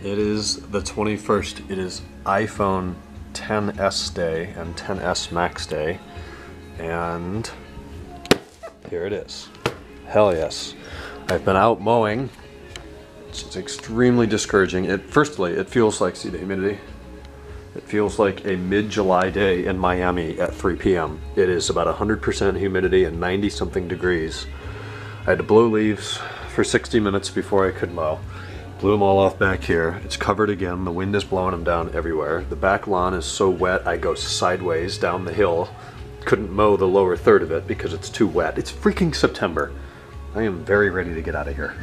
It is the 21st. It is iPhone XS day and XS Max day. And here it is. Hell yes. I've been out mowing. It's extremely discouraging. Firstly, it feels like, see the humidity? It feels like a mid-July day in Miami at 3 p.m. It is about 100% humidity and 90-something degrees. I had to blow leaves for 60 minutes before I could mow. Blew them all off back here. It's covered again. The wind is blowing them down everywhere. The back lawn is so wet I go sideways down the hill. Couldn't mow the lower third of it because it's too wet. It's freaking September. I am very ready to get out of here.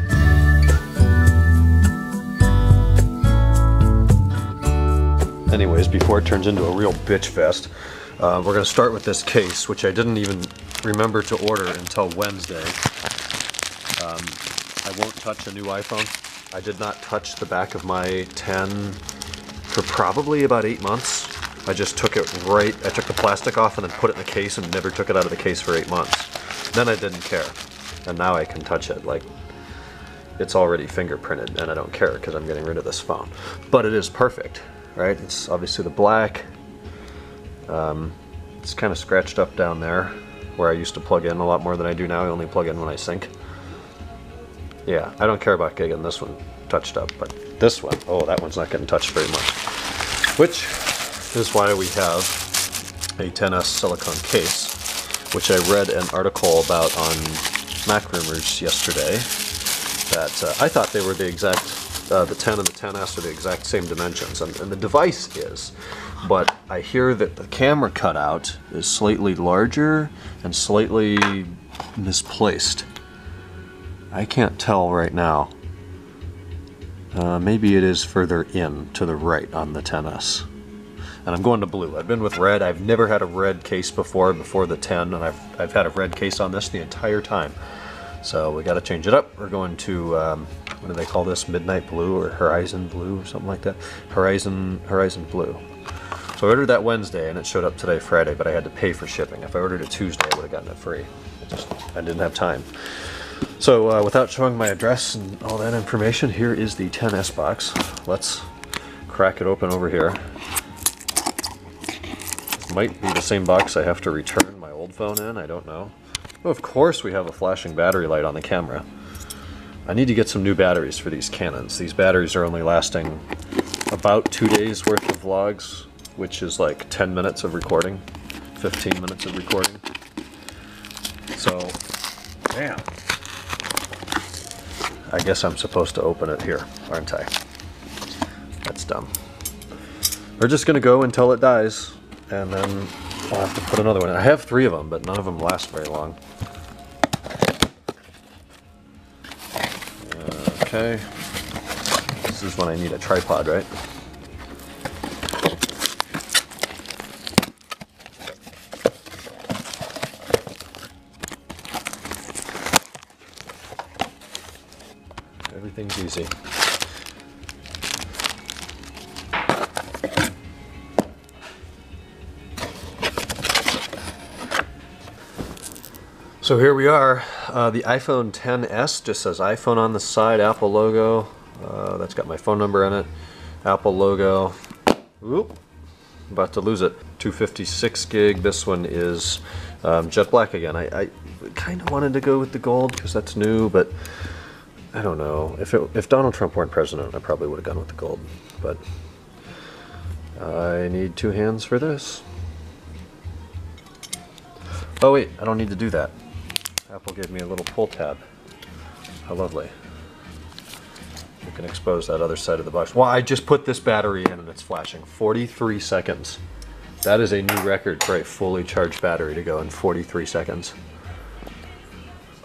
Anyways, before it turns into a real bitch fest, we're going to start with this case, which I didn't even remember to order until Wednesday. I won't touch a new iPhone. I did not touch the back of my 10 for probably about 8 months. I just took it right, I took the plastic off and then put it in the case and never took it out of the case for 8 months. Then I didn't care. And now I can touch it. Like, it's already fingerprinted and I don't care because I'm getting rid of this phone. But it is perfect, right? It's obviously the black. It's kind of scratched up down there where I used to plug in a lot more than I do now. I only plug in when I sync. Yeah, I don't care about getting this one touched up, but this one, oh, that one's not getting touched very much. Which is why we have a XS silicone case, which I read an article about on Mac Rumors yesterday, that I thought they were the exact, the 10 and the XS are the exact same dimensions, and the device is, but I hear that the camera cutout is slightly larger and slightly misplaced. I can't tell right now. Maybe it is further in to the right on the XS. And I'm going to blue. I've been with red. I've never had a red case before the 10, and I've had a red case on this the entire time. So we got to change it up. We're going to, what do they call this? Midnight blue or Horizon blue or something like that? Horizon blue. So I ordered that Wednesday and it showed up today, Friday, but I had to pay for shipping. If I ordered it Tuesday, I would have gotten it free. I didn't have time. So without showing my address and all that information, here is the XS box. Let's crack it open over here. It might be the same box I have to return my old phone in, I don't know. Oh, of course we have a flashing battery light on the camera. I need to get some new batteries for these Canons. These batteries are only lasting about 2 days worth of vlogs, which is like 10 minutes of recording, 15 minutes of recording. So, damn. I guess I'm supposed to open it here, aren't I? That's dumb. We're just gonna go until it dies, and then I'll have to put another one in. I have 3 of them, but none of them last very long. Okay. This is when I need a tripod, right? Everything's easy. So here we are. The iPhone XS just says iPhone on the side, Apple logo. That's got my phone number in it. Apple logo. Oop, about to lose it. 256 gig. This one is jet black again. I kind of wanted to go with the gold because that's new, but I don't know. If Donald Trump weren't president, I probably would have gone with the gold. But I need 2 hands for this. Oh wait, I don't need to do that. Apple gave me a little pull tab. How lovely. You can expose that other side of the box. Well, I just put this battery in and it's flashing. 43 seconds. That is a new record for a fully charged battery to go in 43 seconds.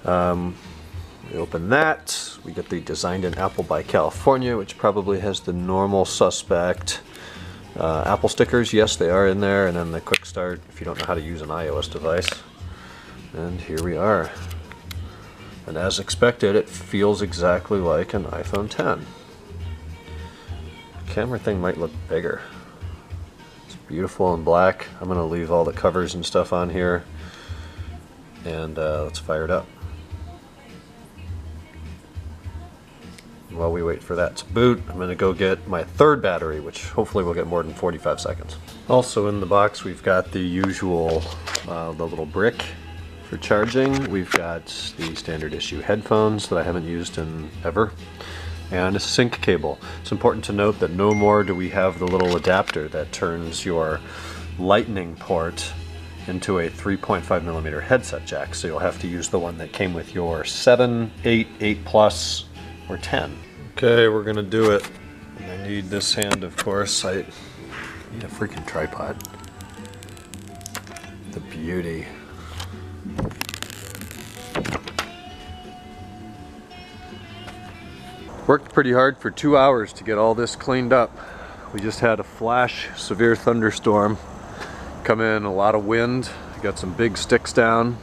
We open that. We get the Designed in Apple by California, which probably has the normal suspect Apple stickers. Yes, they are in there. And then the quick start if you don't know how to use an iOS device. And here we are. And as expected, it feels exactly like an iPhone 10. The camera thing might look bigger. It's beautiful in black. I'm going to leave all the covers and stuff on here. And let's fire it up. while we wait for that to boot, I'm going to go get my third battery, which hopefully will get more than 45 seconds. Also in the box, we've got the usual, the little brick for charging. We've got the standard issue headphones that I haven't used in ever, and a sync cable. It's important to note that no more do we have the little adapter that turns your lightning port into a 3.5mm headset jack, so you'll have to use the one that came with your 7, 8, 8 Plus, or 10. Okay, we're gonna do it. And I need this hand, of course. I need a freaking tripod. The beauty. Worked pretty hard for 2 hours to get all this cleaned up. We just had a flash severe thunderstorm come in, a lot of wind. Got some big sticks down.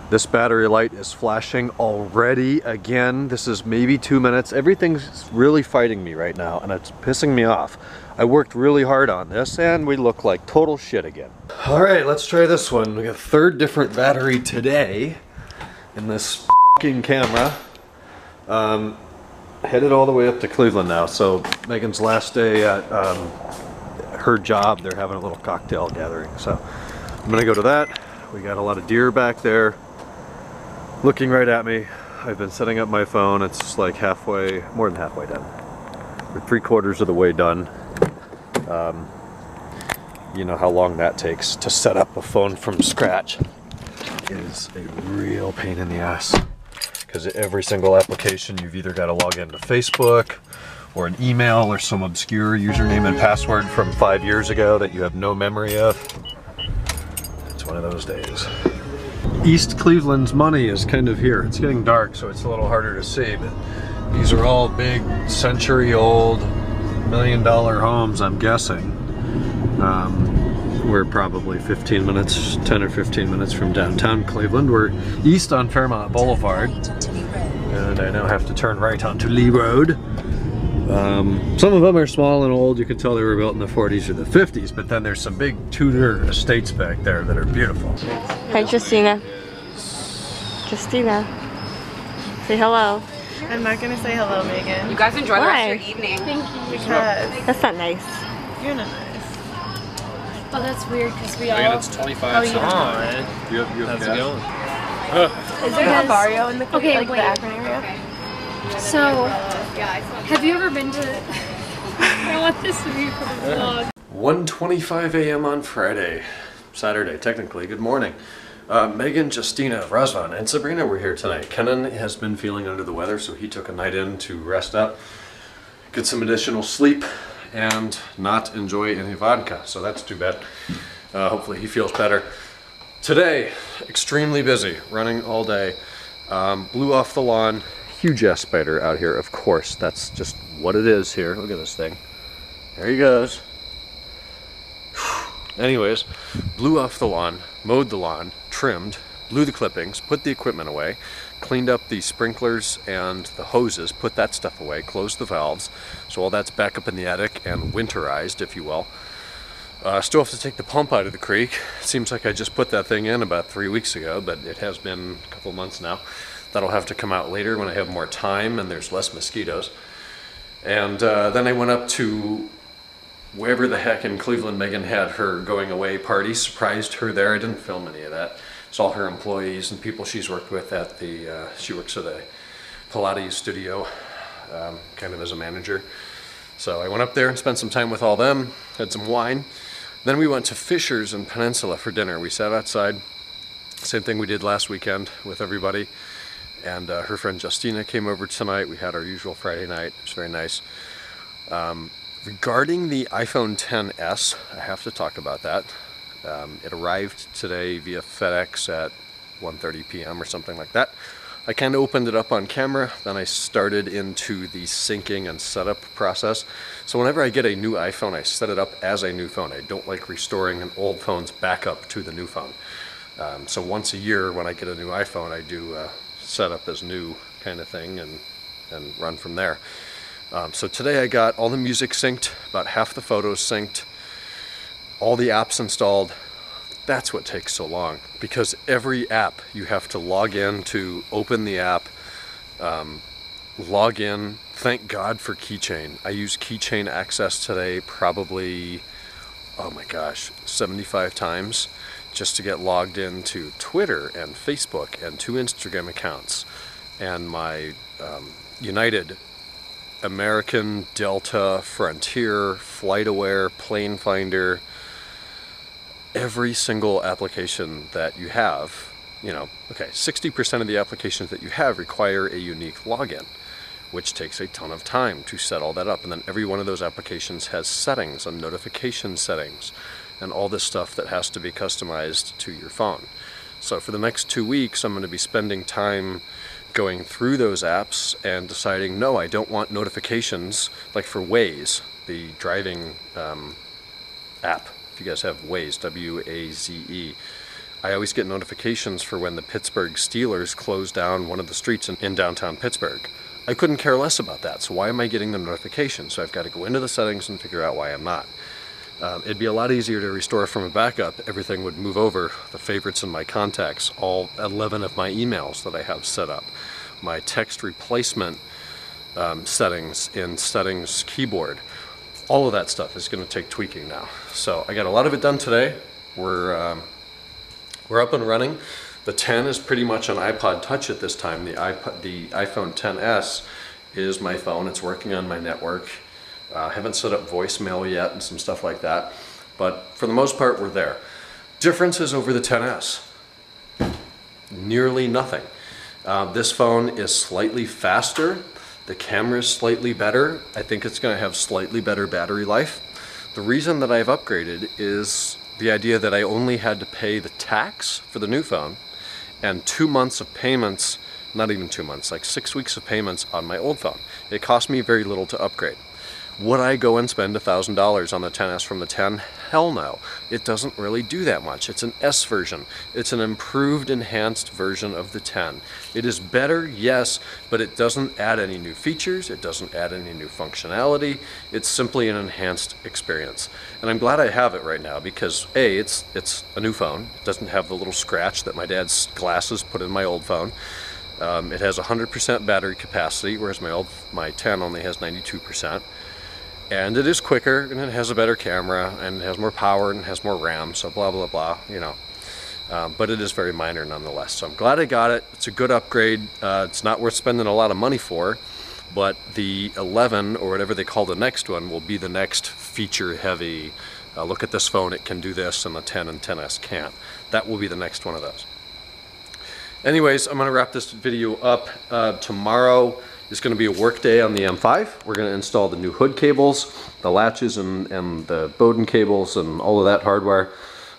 This battery light is flashing already again. This is maybe 2 minutes. Everything's really fighting me right now and it's pissing me off. I worked really hard on this and we look like total shit again. All right, let's try this one. We got a third different battery today in this fucking camera. Headed all the way up to Cleveland now. So Megan's last day at her job, they're having a little cocktail gathering. So I'm gonna go to that. We got a lot of deer back there looking right at me. I've been setting up my phone. It's like halfway, more than halfway done. We're 3/4 of the way done. You know how long that takes to set up a phone from scratch. It is a real pain in the ass. Because every single application, you've either got to log into Facebook or an email or some obscure username and password from 5 years ago that you have no memory of. It's one of those days. East Cleveland's money is kind of here. It's getting dark, so it's a little harder to see, but these are all big, century-old, $1-million homes, I'm guessing. We're probably 15 minutes, 10 or 15 minutes from downtown Cleveland. We're east on Fairmont Boulevard, and I now have to turn right onto Lee Road. Some of them are small and old. You can tell they were built in the 40s or the 50s, but then there's some big Tudor estates back there that are beautiful. Hi, Justina. Justina. Say hello. I'm not gonna say hello, Megan. You guys enjoy the Why? rest of your evening. Thank you. Because That's not nice. you're not nice. Oh, that's weird because we all. Megan, it's 25 Oh, yeah. songs. How's it going? Is there Because- a Vario in the Okay, like wait. the Akron area? So, have you ever been to? I want this to be for the vlog. 1:25 a.m. on Friday. Saturday, technically. Good morning. Megan, Justina, Razvan, and Sabrina were here tonight. Kenan has been feeling under the weather, so he took a night in to rest up, get some additional sleep, and not enjoy any vodka, so that's too bad. Hopefully he feels better. Today, extremely busy, running all day. Blew off the lawn. Huge ass spider out here, of course. That's just what it is here. Look at this thing. There he goes. Anyways, blew off the lawn, mowed the lawn, trimmed, blew the clippings, put the equipment away, cleaned up the sprinklers and the hoses, put that stuff away, closed the valves, so all that's back up in the attic and winterized, if you will. Still have to take the pump out of the creek. Seems like I just put that thing in about 3 weeks ago, but it has been a couple months now. That'll have to come out later when I have more time and there's less mosquitoes. And then I went up to wherever the heck in Cleveland Megan had her going away party, surprised her there. I didn't film any of that. It's all her employees and people she's worked with at the, she works at a Pilates studio, kind of as a manager. So I went up there and spent some time with all them, had some wine. Then we went to Fisher's in Peninsula for dinner. We sat outside, same thing we did last weekend with everybody. And her friend Justina came over tonight. We had our usual Friday night. It was very nice. Regarding the iPhone XS, I have to talk about that. It arrived today via FedEx at 1:30 p.m. or something like that. I kind of opened it up on camera, then I started into the syncing and setup process. So whenever I get a new iPhone, I set it up as a new phone. I don't like restoring an old phone's backup to the new phone. So once a year when I get a new iPhone, I do set up as new kind of thing and run from there. So today I got all the music synced, about half the photos synced, all the apps installed. That's what takes so long, because every app you have to log in to open the app, log in. Thank God for Keychain. I use Keychain Access today probably, oh my gosh, 75 times just to get logged into Twitter and Facebook and 2 Instagram accounts and my United, American, Delta, Frontier, FlightAware, Plane Finder, every single application that you have, you know, okay, 60% of the applications that you have require a unique login, which takes a ton of time to set all that up. And then every one of those applications has settings and notification settings and all this stuff that has to be customized to your phone. So for the next 2 weeks, I'm going to be spending time going through those apps and deciding, no, I don't want notifications, like for Waze, the driving app. If you guys have Waze, W-A-Z-E, I always get notifications for when the Pittsburgh Steelers close down one of the streets in downtown Pittsburgh. I couldn't care less about that, so why am I getting the notification? So I've got to go into the settings and figure out why I'm not. It'd be a lot easier to restore from a backup. Everything would move over, the favorites and my contacts, all 11 of my emails that I have set up, my text replacement settings in settings keyboard. All of that stuff is going to take tweaking now. So I got a lot of it done today. We're up and running. The 10 is pretty much an iPod Touch at this time. The iPhone XS is my phone. It's working on my network. Haven't set up voicemail yet and some stuff like that. But for the most part, we're there. Differences over the XS. Nearly nothing. This phone is slightly faster. The camera is slightly better. I think it's going to have slightly better battery life. The reason that I've upgraded is the idea that I only had to pay the tax for the new phone and 2 months of payments, not even 2 months, like 6 weeks of payments on my old phone. It cost me very little to upgrade. Would I go and spend $1,000 on the XS from the 10? Hell no. It doesn't really do that much. It's an S version. It's an improved, enhanced version of the 10. It is better, yes, but it doesn't add any new features. It doesn't add any new functionality. It's simply an enhanced experience. And I'm glad I have it right now because A, it's a new phone. It doesn't have the little scratch that my dad's glasses put in my old phone. It has 100% battery capacity, whereas my 10 only has 92%. And it is quicker, and it has a better camera, and it has more power, and it has more RAM, so blah, blah, blah, you know. But it is very minor nonetheless. So I'm glad I got it. It's a good upgrade. It's not worth spending a lot of money for, but the 11, or whatever they call the next one, will be the next feature-heavy, look at this phone, it can do this, and the 10 and XS can't. That will be the next one of those. Anyways, I'm going to wrap this video up. Tomorrow is going to be a work day on the M5. We're going to install the new hood cables, the latches and the Bowden cables and all of that hardware.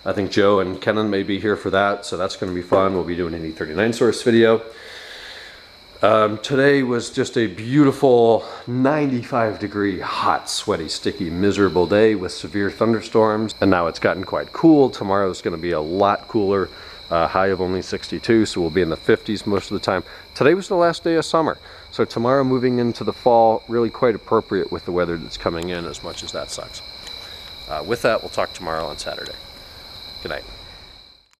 I think Joe and Kenan may be here for that, so that's going to be fun. We'll be doing an E39 source video. Today was just a beautiful 95-degree, hot, sweaty, sticky, miserable day with severe thunderstorms, and now it's gotten quite cool. Tomorrow is going to be a lot cooler. High of only 62, so we'll be in the 50s most of the time. Today was the last day of summer, so tomorrow moving into the fall, really quite appropriate with the weather that's coming in, as much as that sucks. With that, we'll talk tomorrow on Saturday. Good night.